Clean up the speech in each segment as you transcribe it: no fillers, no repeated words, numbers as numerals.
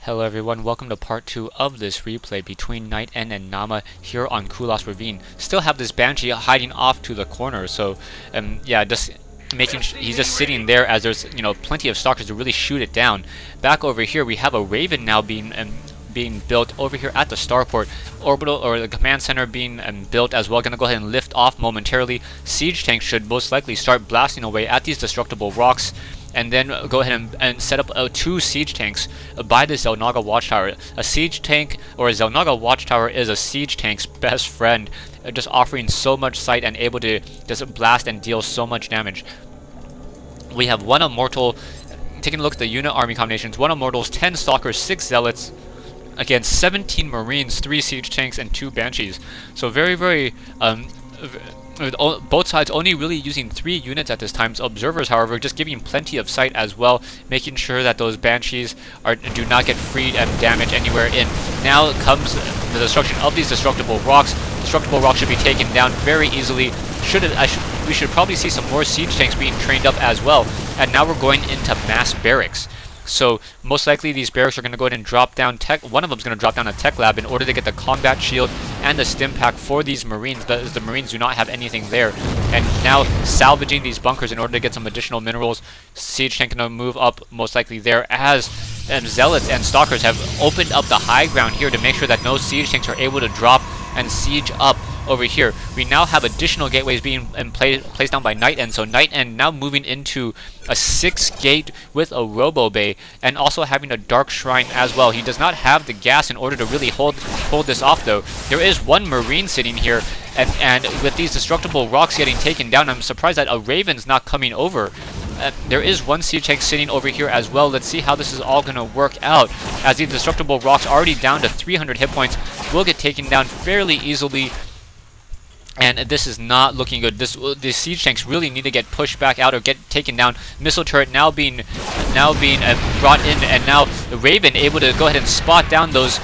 Hello everyone, welcome to part 2 of this replay between NightEnd and NaaMa here on Kulas Ravine. Still have this Banshee hiding off to the corner, so yeah, just he's just sitting there as there's plenty of stalkers to really shoot it down. Back over here we have a Ravine now being built over here at the starport. Orbital or the command center being built as well. Gonna go ahead and lift off momentarily. Siege tanks should most likely start blasting away at these destructible rocks, and then go ahead and set up 2 siege tanks by the Xel'Naga watchtower. A siege tank or a Xel'Naga watchtower is a siege tank's best friend, just offering so much sight and able to just blast and deal so much damage. We have 1 immortal. Taking a look at the unit army combinations: 1 immortals, 10 stalkers, 6 zealots, against 17 marines, 3 siege tanks, and 2 banshees. So very both sides only really using 3 units at this time. So observers, however, just giving plenty of sight as well, making sure that those banshees do not get freed and damaged anywhere in. Now comes the destruction of these destructible rocks. Destructible rocks should be taken down very easily. We should probably see some more siege tanks being trained up as well. And now we're going into mass barracks. So most likely these barracks are going to go ahead and drop down tech. One of them is going to drop down a tech lab in order to get the combat shield and the stim pack for these marines. The marines do not have anything there. And now salvaging these bunkers in order to get some additional minerals. Siege tank going to move up most likely there, as zealots and stalkers have opened up the high ground here to make sure that no siege tanks are able to drop and siege up over here. We now have additional gateways being placed down by NightEnd. So NightEnd now moving into a 6 gate with a robo bay, and also having a dark shrine as well. He does not have the gas in order to really hold this off though. There is 1 marine sitting here, and with these destructible rocks getting taken down, I'm surprised that a Raven's not coming over. There is 1 siege tank sitting over here as well. Let's see how this is all going to work out, as these destructible rocks already down to 300 hit points will get taken down fairly easily. And this is not looking good. The siege tanks really need to get pushed back out or get taken down. Missile turret now being brought in, and now the Ravine able to go ahead and spot down those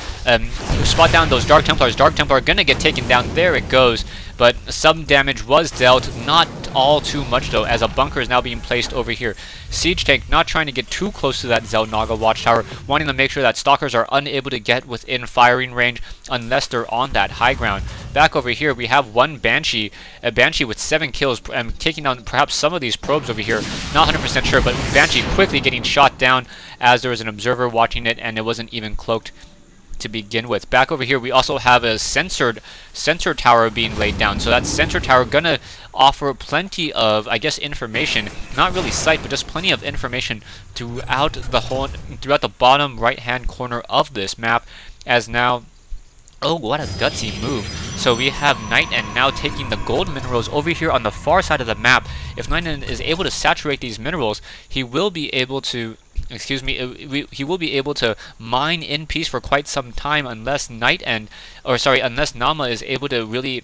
Dark Templars. Dark Templar are gonna get taken down. There it goes. But some damage was dealt, not all too much though, as a bunker is now being placed over here. Siege tank not trying to get too close to that Xel'Naga watchtower, wanting to make sure that stalkers are unable to get within firing range unless they're on that high ground. Back over here we have 1 Banshee, a Banshee with 7 kills, taking down perhaps some of these probes over here. Not 100% sure, but Banshee quickly getting shot down as there was an observer watching it, and it wasn't even cloaked to begin with. Back over here we also have a sensor tower being laid down. So that sensor tower gonna offer plenty of, I guess, information, not really sight, but just plenty of information throughout the bottom right hand corner of this map. As now, oh, what a gutsy move. So we have NightEnd now taking the gold minerals over here on the far side of the map. If NightEnd is able to saturate these minerals, he will be able to he will be able to mine in peace for quite some time, unless unless NaaMa is able to really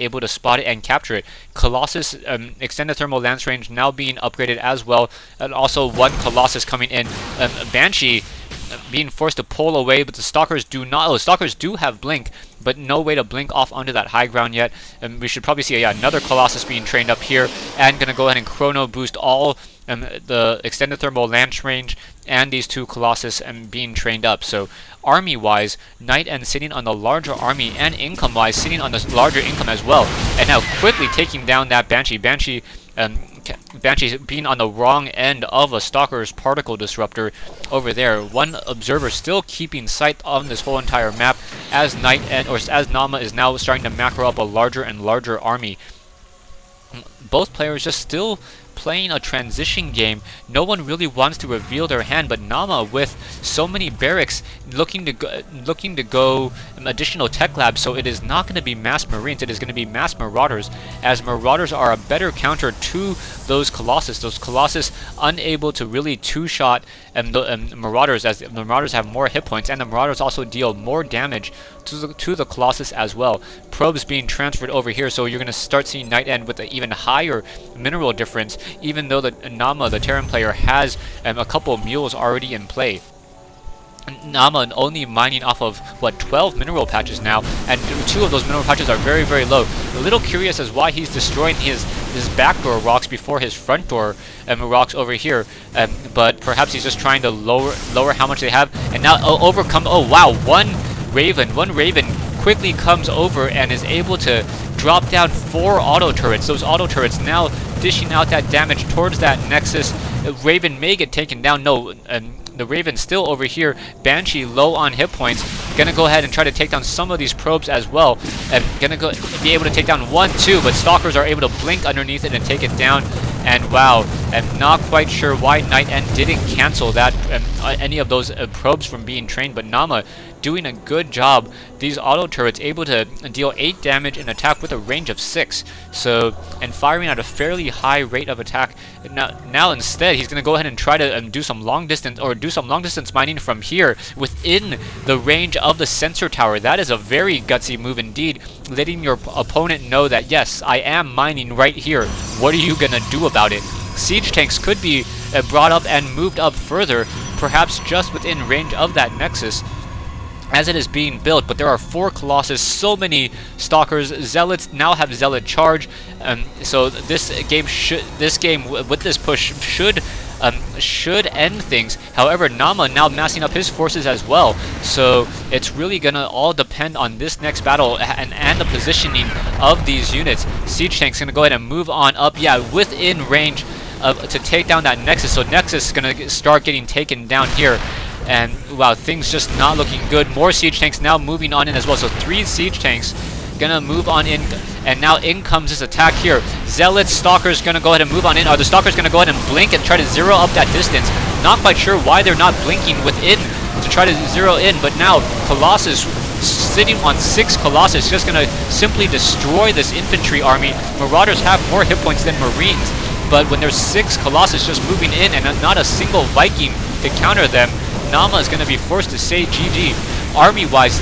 able to spot it and capture it. Colossus extended thermal lance range now being upgraded as well, and also 1 Colossus coming in. Banshee being forced to pull away, but the stalkers do not. Oh, stalkers do have blink, but no way to blink off onto that high ground yet. And we should probably see another Colossus being trained up here, and gonna go ahead and chrono boost all the extended thermal lance range and these 2 Colossus being trained up. So army-wise, NightEnd sitting on the larger army, and income-wise sitting on the larger income as well. And now quickly taking down that Banshee. Banshee being on the wrong end of a stalker's particle disruptor over there. 1 observer still keeping sight on this whole entire map, as as NaaMa is now starting to macro up a larger and larger army. Both players just still playing a transition game. No one really wants to reveal their hand, but NaaMa with so many barracks looking to go additional tech labs, so it is not going to be mass marines, it is going to be mass marauders, as marauders are a better counter to those Colossus. Those Colossus unable to really 2-shot marauders, as the marauders have more hit points, and the marauders also deal more damage to the Colossus as well. Probes being transferred over here, so you're going to start seeing NightEnd with an even higher mineral difference, even though the NaaMa, the Terran player, has a couple of mules already in play. NaaMa only mining off of, what, 12 mineral patches now, and 2 of those mineral patches are very, very low. A little curious as why he's destroying his backdoor rocks before his front door rocks over here, but perhaps he's just trying to lower how much they have, and now overcome. Oh wow, one Raven quickly comes over and is able to drop down 4 auto turrets. Those auto turrets now dishing out that damage towards that Nexus. Raven may get taken down. No, the Raven still over here. Banshee low on hit points. Gonna go ahead and try to take down some of these probes as well. And gonna be able to take down 1, 2, but Stalkers are able to blink underneath it and take it down. And wow, I'm not quite sure why NightEnd didn't cancel that any of those probes from being trained, but NaaMa doing a good job. These auto turrets able to deal 8 damage and attack with a range of 6. So, and firing at a fairly high rate of attack. Now instead, he's going to go ahead and try to do some long distance mining from here within the range of the sensor tower. That is a very gutsy move indeed, letting your opponent know that yes, I am mining right here. What are you going to do about it? Siege tanks could be brought up and moved up further, perhaps just within range of that Nexus as it is being built, but there are 4 Colossus, so many Stalkers. Zealots now have Zealot charge, so this game with this push should end things. However, NaaMa now massing up his forces as well, so it's really gonna all depend on this next battle and the positioning of these units. Siege tank's gonna go ahead and move on up, yeah, within range to take down that Nexus. So Nexus is gonna start getting taken down here. And wow, things just not looking good. More siege tanks now moving on in as well. So 3 siege tanks gonna move on in, and now in comes this attack here. Zealots, Stalkers gonna go ahead and move on in. Are the Stalkers gonna go ahead and blink and try to zero up that distance? Not quite sure why they're not blinking within to try to zero in, but now Colossus sitting on 6 Colossus just gonna simply destroy this infantry army. Marauders have more hit points than Marines, but when there's 6 Colossus just moving in and not a single Viking to counter them, NaaMa is going to be forced to say GG. Army-wise,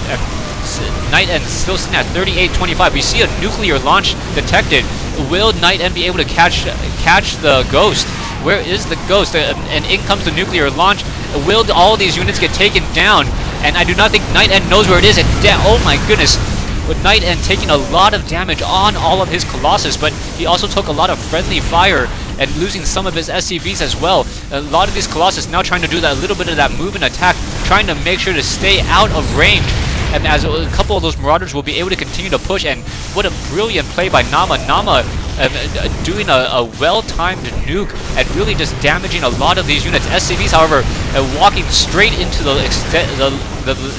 NightEnd still sitting at 38-25. We see a nuclear launch detected. Will NightEnd be able to catch the Ghost? Where is the Ghost? And in comes the nuclear launch. Will all these units get taken down? And I do not think NightEnd knows where it is. And oh my goodness. With NightEnd taking a lot of damage on all of his Colossus, but he also took a lot of friendly fire and losing some of his SCVs as well. A lot of these Colossus now trying to do that little bit of that move and attack, trying to make sure to stay out of range. And as a couple of those Marauders will be able to continue to push, and what a brilliant play by NaaMa. NaaMa doing a well-timed nuke and really just damaging a lot of these units. SCVs, however, walking straight into the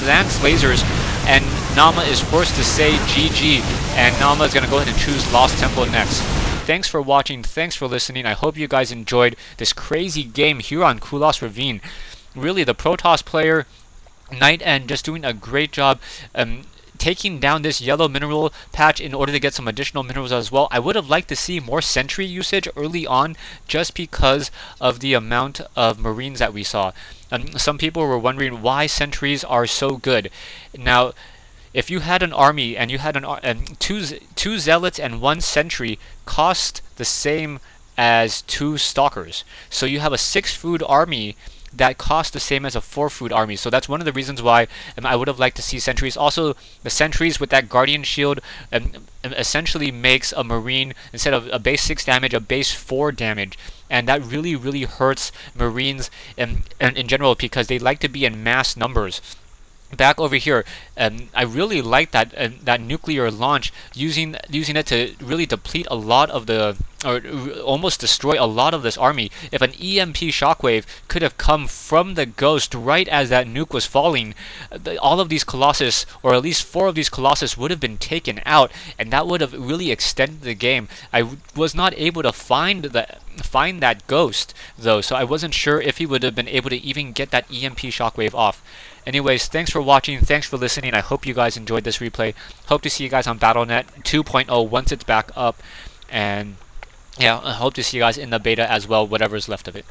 Lance lasers, and NaaMa is forced to say GG, and NaaMa is going to go ahead and choose Lost Temple next. Thanks for watching, thanks for listening. I hope you guys enjoyed this crazy game here on Kulas Ravine. Really, the Protoss player, NightEnd, just doing a great job taking down this yellow mineral patch in order to get some additional minerals as well. I would have liked to see more sentry usage early on just because of the amount of Marines that we saw. Some people were wondering why sentries are so good. Now, if you had an army and you had two Zealots and 1 sentry cost the same as 2 Stalkers. So you have a 6 food army that costs the same as a 4 food army. So that's one of the reasons why I would have liked to see sentries. Also, the sentries with that Guardian Shield essentially makes a Marine, instead of a base 6 damage, a base 4 damage. And that really, really hurts Marines in general because they like to be in mass numbers. Back over here, I really like that nuclear launch, using it to really deplete a lot of the, or almost destroy a lot of this army. If an EMP shockwave could have come from the Ghost right as that nuke was falling, all of these Colossus, or at least 4 of these Colossus, would have been taken out, and that would have really extended the game. I was not able to find that Ghost though, so I wasn't sure if he would have been able to even get that EMP shockwave off. Anyways, thanks for watching, thanks for listening. I hope you guys enjoyed this replay. Hope to see you guys on Battle.net 2.0 once it's back up. And yeah, I hope to see you guys in the beta as well, whatever's left of it.